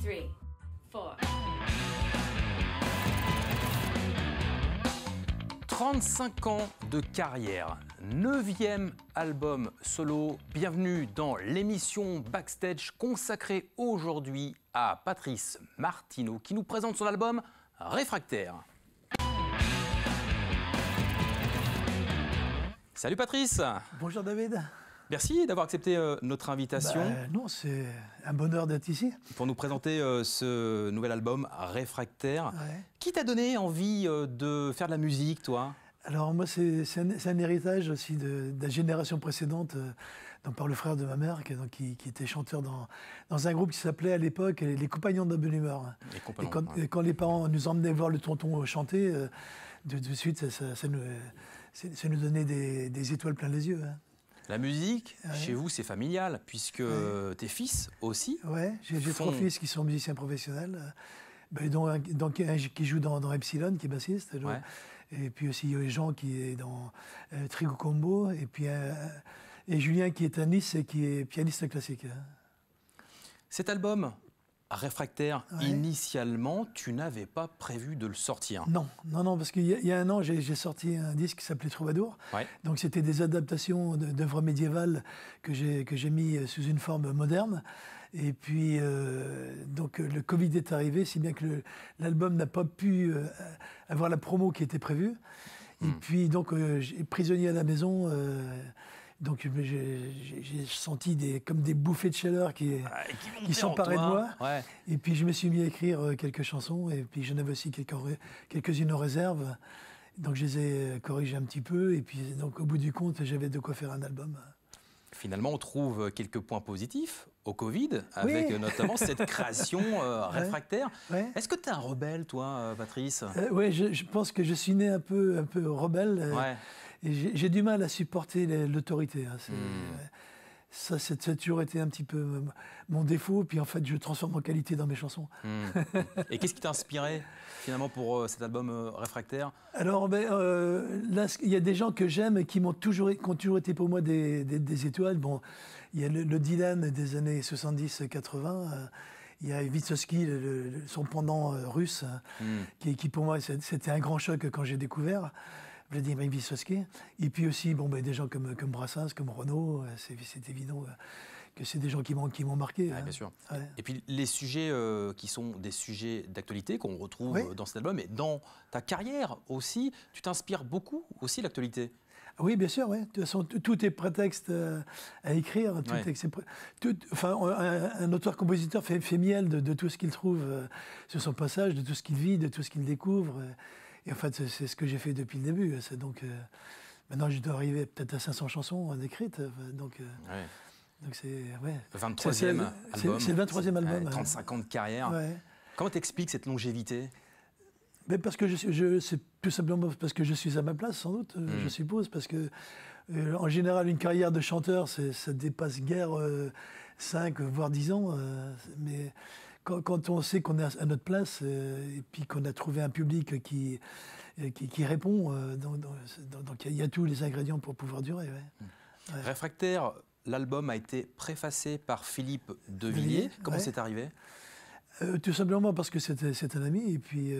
3, 4. 35 ans de carrière, 9e album solo. Bienvenue dans l'émission Backstage consacrée aujourd'hui à Patrice Martineau qui nous présente son album Réfractaire. Salut Patrice. Bonjour David. Merci d'avoir accepté notre invitation. Non, c'est un bonheur d'être ici. Pour nous présenter ce nouvel album Réfractaire. Ouais. Qui t'a donné envie de faire de la musique, toi ? Alors moi, c'est un héritage aussi de la génération précédente, donc par le frère de ma mère, qui était chanteur dans un groupe qui s'appelait à l'époque les Compagnons de la Bonne Humeur. Et quand les parents nous emmenaient voir le tonton chanter, de suite, ça nous donnait des étoiles plein les yeux. Hein. La musique, chez vous, c'est familial, puisque tes fils aussi. Oui, j'ai 3 fils qui sont musiciens professionnels, dont un qui joue dans Epsilon, qui est bassiste. Ouais. Et puis aussi Jean qui est dans Trigo Combo, et puis et Julien qui est à Nice et qui est pianiste classique. Cet album, Réfractaire, initialement, tu n'avais pas prévu de le sortir. Non, parce qu'il y a un an, j'ai sorti un disque qui s'appelait Troubadour. Ouais. Donc c'était des adaptations d'œuvres médiévales que j'ai mis sous une forme moderne. Et puis, donc le Covid est arrivé, si bien que l'album n'a pas pu avoir la promo qui était prévue. Et puis, donc, prisonnier à la maison, donc j'ai senti comme des bouffées de chaleur qui s'emparaient de moi. Ouais. Et puis, je me suis mis à écrire quelques chansons, et puis j'en avais aussi quelques-unes en réserve. Donc, je les ai corrigées un petit peu, et puis, donc, au bout du compte, j'avais de quoi faire un album. Finalement, on trouve quelques points positifs au Covid, avec notamment cette création réfractaire. Ouais. Est-ce que tu es un rebelle, toi, Patrice ? Oui, je pense que je suis né un peu rebelle. Et j'ai du mal à supporter l'autorité. Hein. Ça a toujours été un petit peu mon défaut. Puis en fait, je le transforme en qualité dans mes chansons. Et qu'est-ce qui t'a inspiré, finalement, pour cet album Réfractaire ? Alors, là, il y a des gens que j'aime et qui ont toujours été pour moi des étoiles. Bon, il y a le Dylan des années 70-80. Il y a Vysotsky, son pendant russe, qui pour moi, c'était un grand choc quand j'ai découvert Vladimir Vysotsky. Et puis aussi, des gens comme Brassens, comme Renaud, c'est évident que c'est des gens qui m'ont marqué. Bien sûr. Ouais. Et puis les sujets qui sont des sujets d'actualité qu'on retrouve dans cet album, et dans ta carrière aussi, tu t'inspires beaucoup aussi l'actualité. Oui, bien sûr, oui. De toute façon, tout est prétexte à écrire. Un auteur-compositeur fait miel de tout ce qu'il trouve sur son passage, de tout ce qu'il vit, de tout ce qu'il découvre. Et en fait, c'est ce que j'ai fait depuis le début. Donc, maintenant, je dois arriver peut-être à 500 chansons écrites. Donc c'est... 23e album. C'est le 23e album. 35 ans de carrière. Ouais. Comment t'expliques cette longévité ? Parce que c'est tout simplement parce que je suis à ma place, sans doute, je suppose, parce que en général, une carrière de chanteur, ça dépasse guère 5, voire 10 ans. Mais quand on sait qu'on est à notre place et puis qu'on a trouvé un public qui répond, donc il y a tous les ingrédients pour pouvoir durer. Ouais. Réfractaire, l'album a été préfacé par Philippe Devilliers. Comment c'est arrivé ? Tout simplement parce que c'est un ami. Et puis,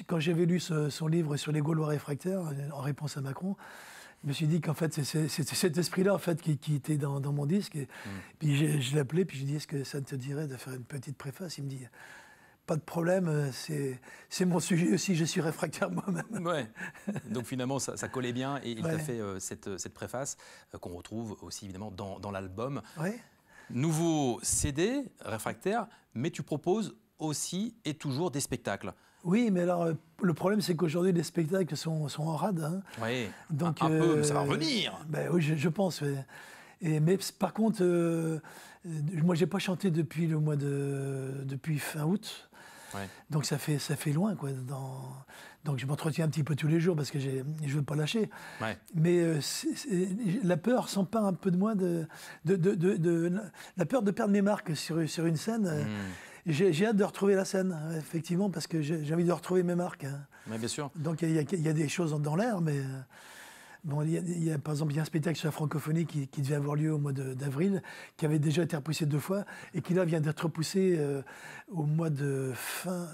quand j'avais lu son livre sur les Gaulois réfractaires, en réponse à Macron, je me suis dit qu'en fait, c'est cet esprit-là en fait, qui était dans mon disque. Et puis, je l'ai appelé, puis je lui ai dit, est-ce que ça te dirait de faire une petite préface ? Il me dit, pas de problème, c'est mon sujet aussi, je suis réfractaire moi-même. Ouais. Donc finalement, ça collait bien, et il t'a fait cette préface qu'on retrouve aussi évidemment dans l'album. Ouais. Nouveau CD, Réfractaire, mais tu proposes aussi et toujours des spectacles. Oui, mais alors, le problème, c'est qu'aujourd'hui, les spectacles sont en rade. Hein. Oui, donc, un peu, mais ça va revenir. Oui, je pense. Mais par contre, moi, je n'ai pas chanté depuis fin août. Ouais. Donc ça fait loin, quoi. Donc je m'entretiens un petit peu tous les jours parce que je ne veux pas lâcher. Ouais. Mais la peur s'empare un peu de moi, la peur de perdre mes marques sur une scène. J'ai hâte de retrouver la scène, effectivement, parce que j'ai envie de retrouver mes marques. Hein. Ouais, bien sûr. Donc il y a des choses dans l'air, mais Bon, par exemple, il y a un spectacle sur la francophonie qui devait avoir lieu au mois d'avril, qui avait déjà été repoussé 2 fois, et qui là vient d'être repoussé au mois de fin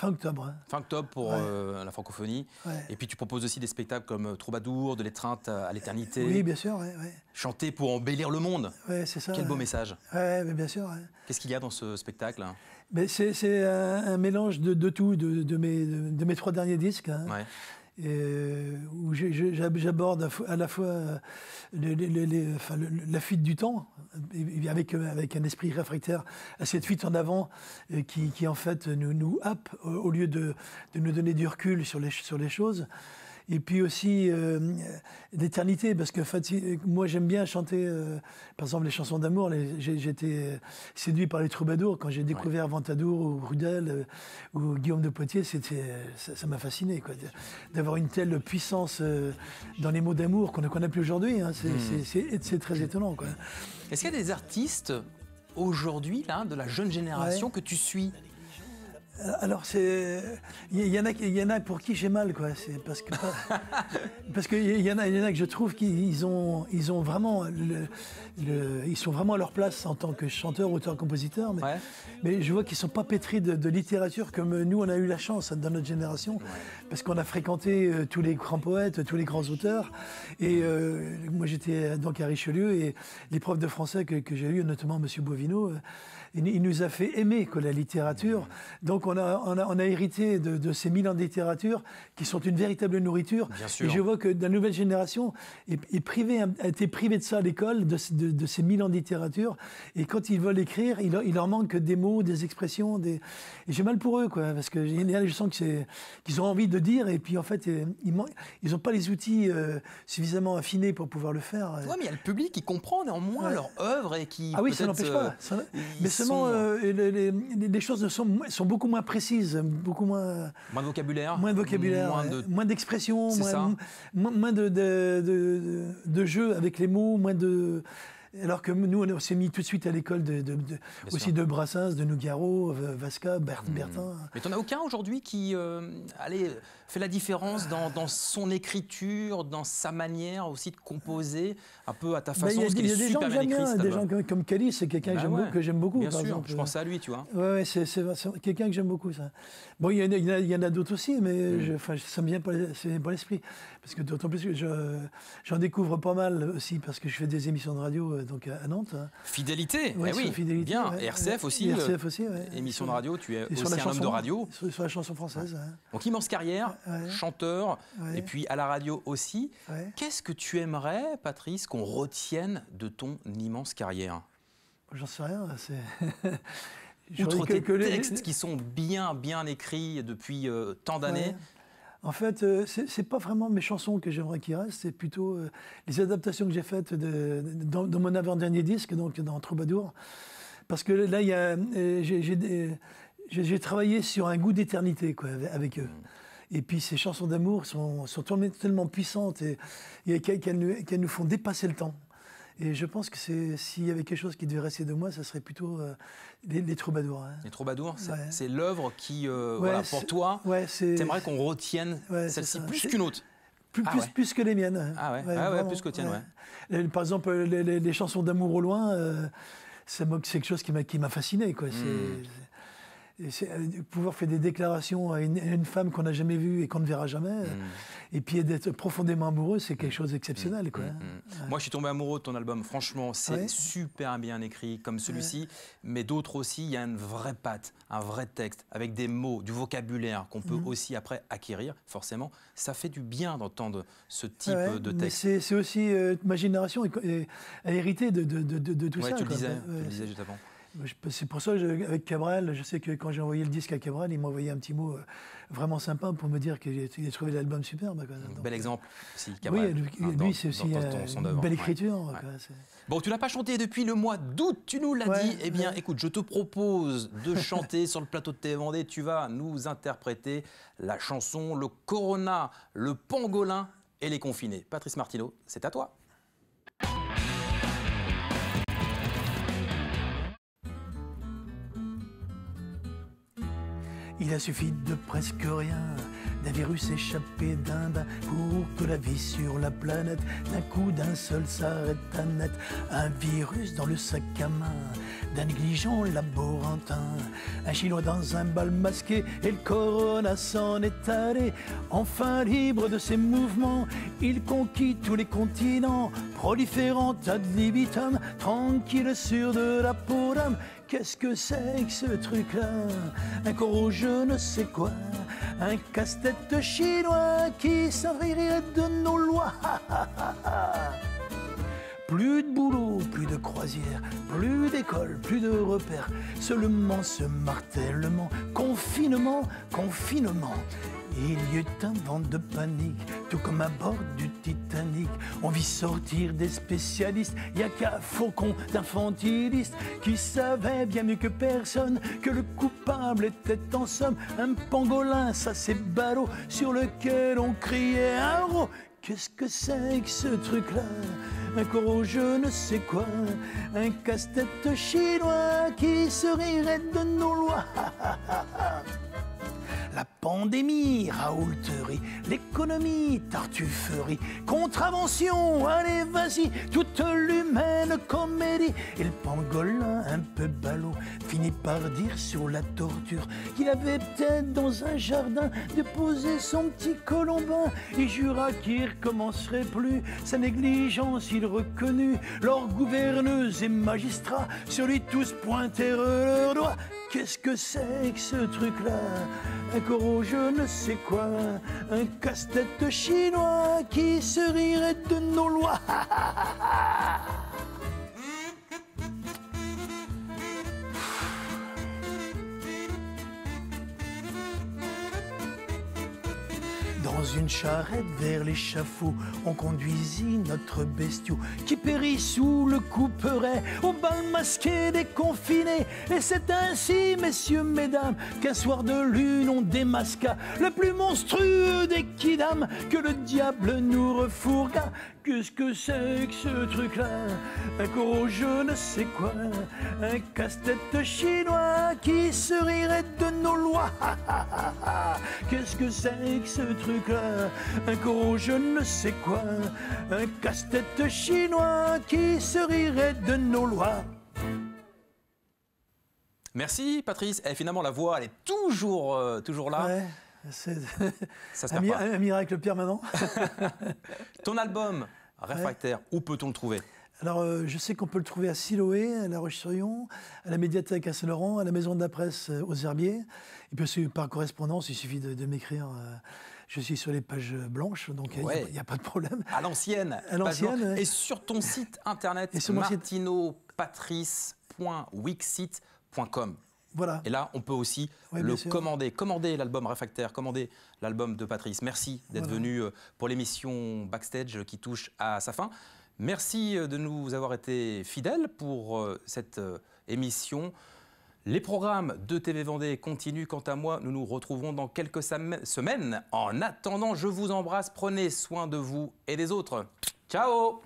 octobre. Hein. Fin octobre pour la francophonie. Ouais. Et puis tu proposes aussi des spectacles comme Troubadour, de l'étreinte à l'éternité. Oui, bien sûr. Chanter pour embellir le monde. Ouais, c'est ça. Quel beau message. Oui, bien sûr. Qu'est-ce qu'il y a dans ce spectacle? C'est un mélange de tout, de mes 3 derniers disques. Hein. Ouais. Où j'aborde à la fois la fuite du temps, avec un esprit réfractaire à cette fuite en avant qui en fait nous happe au lieu de nous donner du recul sur les choses. Et puis aussi l'éternité, parce que en fait, moi j'aime bien chanter, par exemple, les chansons d'amour. J'ai été séduit par les troubadours quand j'ai découvert Ventadour ou Rudel ou Guillaume de Poitiers. Ça m'a fasciné, quoi, d'avoir une telle puissance dans les mots d'amour qu'on n'a plus aujourd'hui. Hein. C'est très étonnant, quoi. Est-ce qu'il y a des artistes aujourd'hui là, de la jeune génération que tu suis? Alors, il y en a pour qui j'ai mal, quoi. C'est parce que il y en a que je trouve qu'ils ont vraiment ils sont vraiment à leur place en tant que chanteur, auteur, compositeur. Mais je vois qu'ils sont pas pétris de littérature comme nous on a eu la chance dans notre génération, parce qu'on a fréquenté tous les grands poètes, tous les grands auteurs. Et moi j'étais donc à Richelieu et les profs de français que j'ai eu, notamment Monsieur Boivineau. Il nous a fait aimer la littérature. Donc on a hérité de ces 1000 ans de littérature qui sont une véritable nourriture. Bien sûr. Et je vois que la nouvelle génération a été privée de ça à l'école, de ces 1000 ans de littérature. Et quand ils veulent écrire, il leur manque des mots, des expressions. Et j'ai mal pour eux, quoi, parce que je sens qu'ils ont envie de dire, et puis en fait, ils n'ont pas les outils suffisamment affinés pour pouvoir le faire. Oui, mais il y a le public qui comprend néanmoins leur œuvre et qui. Ah oui, ça n'empêche pas. Mais seulement, les choses sont beaucoup moins précises, beaucoup moins. Moins de vocabulaire. Moins d'expression, moins de jeu avec les mots, moins de. Alors que nous, on s'est mis tout de suite à l'école aussi de Brassens, de Nougaro, Vasca, Bertin. Mais tu n'en as aucun aujourd'hui qui fait la différence dans son écriture, dans sa manière aussi de composer, un peu à ta façon, parce qu'il est super bien écrit. Il y a des gens comme Calice, c'est quelqu'un que j'aime beaucoup. Bien par sûr, exemple. Je pense à lui, tu vois. Ouais, c'est quelqu'un que j'aime beaucoup, ça. Bon, il y en a d'autres aussi, mais ça me vient pas l'esprit. Parce que d'autant plus que j'en découvre pas mal aussi, parce que je fais des émissions de radio donc à Nantes. Hein. Fidélité, Fidélité, bien. Et RCF aussi, émission de radio, tu es aussi un homme de radio. Sur la chanson française. Hein. Donc immense carrière, chanteur, et puis à la radio aussi. Qu'est-ce que tu aimerais, Patrice, qu'on retienne de ton immense carrière? J'en sais rien. Outre tes textes qui sont bien écrits depuis tant d'années. En fait, c'est pas vraiment mes chansons que j'aimerais qu'il reste, c'est plutôt les adaptations que j'ai faites dans mon avant-dernier disque, donc dans Troubadour. Parce que là, j'ai travaillé sur un goût d'éternité avec eux. Et puis ces chansons d'amour sont tellement puissantes et qu'elles nous font dépasser le temps. Et je pense que s'il y avait quelque chose qui devait rester de moi, ça serait plutôt les troubadours. Hein. Les troubadours, c'est l'œuvre qui, pour toi, t'aimerais qu'on retienne celle-ci plus qu'une autre. Plus que les miennes. Plus que les tiennes, Par exemple, les chansons d'amour au loin, c'est quelque chose qui m'a fasciné, quoi. Pouvoir faire des déclarations à une femme qu'on n'a jamais vue et qu'on ne verra jamais, et puis d'être profondément amoureux, c'est quelque chose d'exceptionnel. Moi, je suis tombé amoureux de ton album. Franchement, c'est super bien écrit, comme celui-ci, mais d'autres aussi. Il y a une vraie patte, un vrai texte, avec des mots, du vocabulaire qu'on peut aussi après acquérir, forcément. Ça fait du bien d'entendre ce type de texte. Mais c'est aussi ma génération a hérité de tout ça. Tu le disais juste avant. C'est pour ça qu'avec Cabrel, je sais que quand j'ai envoyé le disque à Cabrel, il m'a envoyé un petit mot vraiment sympa pour me dire qu'il a trouvé l'album superbe. Bel exemple aussi, Cabrel. Oui, lui c'est aussi une belle écriture. Bon, tu l'as pas chanté depuis le mois d'août, tu nous l'as dit. Eh bien, écoute, je te propose de chanter sur le plateau de TV Vendée. Tu vas nous interpréter la chanson Le Corona, le Pangolin et les Confinés. Patrice Martineau, c'est à toi. Il a suffi de presque rien, d'un virus échappé d'un bain, pour que la vie sur la planète d'un coup d'un seul s'arrête à net. Un virus dans le sac à main d'un négligent laborantin, un Chinois dans un bal masqué, et le corona s'en est allé. Enfin libre de ses mouvements, il conquit tous les continents, proliférant ad libitum, tranquille sur de la peau d'homme. Qu'est-ce que c'est que ce truc-là? Un corps je ne sais quoi, un casse-tête chinois qui s'enrirait de nos lois. Plus de boulot, plus de croisière, plus d'école, plus de repères, seulement ce martèlement, confinement, confinement. Il y eut un vent de panique, tout comme à bord du Titanic. On vit sortir des spécialistes, y a qu'un faucon d'infantilistes qui savait bien mieux que personne que le coupable était en somme un pangolin, ça c'est ballot, sur lequel on criait un ro. Qu'est-ce que c'est que ce truc-là? Un corps je ne sais quoi, un casse-tête chinois qui se rirait de nos lois. La pandémie, raoulterie, l'économie, tartufferie, contravention, allez vas-y, toute l'humaine comédie. Et le pangolin, un peu ballot, finit par dire sur la torture qu'il avait peut-être dans un jardin déposé son petit colombin. Il jura qu'il recommencerait plus sa négligence, il reconnut leurs gouverneuses et magistrats, sur lui tous pointèrent leurs doigts. Qu'est-ce que c'est que ce truc-là? Un corps je ne sais quoi, un casse-tête chinois qui se rirait de nos lois. Dans une charrette vers l'échafaud, on conduisit notre bestiau qui périt sous le couperet au bal masqué des confinés. Et c'est ainsi, messieurs, mesdames, qu'un soir de lune on démasqua le plus monstrueux des kidams, que le diable nous refourgua. Qu'est-ce que c'est que ce truc-là? Un corps je ne sais quoi, un casse-tête chinois qui se rirait de nos lois. Qu'est-ce que c'est que ce truc-là? Un corps je ne sais quoi, un casse-tête chinois qui se rirait de nos lois. Merci Patrice. Et finalement la voix elle est toujours là. Ouais. C'est ça se perd pas. Un miracle permanent. Ton album Réfractaire, où peut-on le trouver? Alors, je sais qu'on peut le trouver à Siloé, à La Roche-sur-Yon, à la médiathèque à Saint-Laurent, à la maison de la presse aux Herbiers. Et puis par correspondance, il suffit de m'écrire. Je suis sur les pages blanches, donc il n'y a pas de problème. À l'ancienne. À l'ancienne. Et sur ton site internet, martinopatrice.wixsite.com. Voilà. Et là, on peut aussi le commander. Commander l'album Réfractaire, commander l'album de Patrice. Merci d'être venu pour l'émission Backstage qui touche à sa fin. Merci de nous avoir été fidèles pour cette émission. Les programmes de TV Vendée continuent. Quant à moi, nous nous retrouvons dans quelques semaines. En attendant, je vous embrasse. Prenez soin de vous et des autres. Ciao!